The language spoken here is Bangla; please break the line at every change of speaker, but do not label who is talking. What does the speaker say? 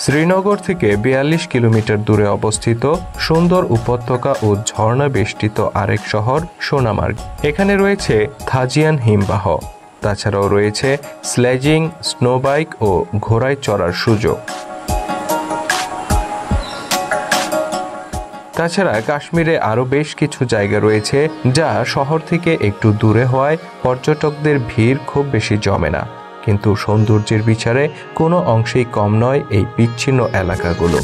শ্রীনগর থেকে ৪২ কিলোমিটার দূরে অবস্থিত সুন্দর উপত্যকা ও ঝর্ণা বেষ্টিত আরেক শহর সোনামার্গ। এখানে রয়েছে থাজিয়ান হিমবাহ, তাছাড়াও রয়েছে স্লেজিং, স্নোবাইক ও ঘোড়ায় চড়ার সুযোগ। তাছাড়া কাশ্মীরে আরও বেশ কিছু জায়গা রয়েছে যা শহর থেকে একটু দূরে হওয়ায় পর্যটকদের ভিড় খুব বেশি জমে না, কিন্তু সৌন্দর্যের বিচারে কোনো অংশেই কম নয় এই বিচ্ছিন্ন এলাকাগুলো।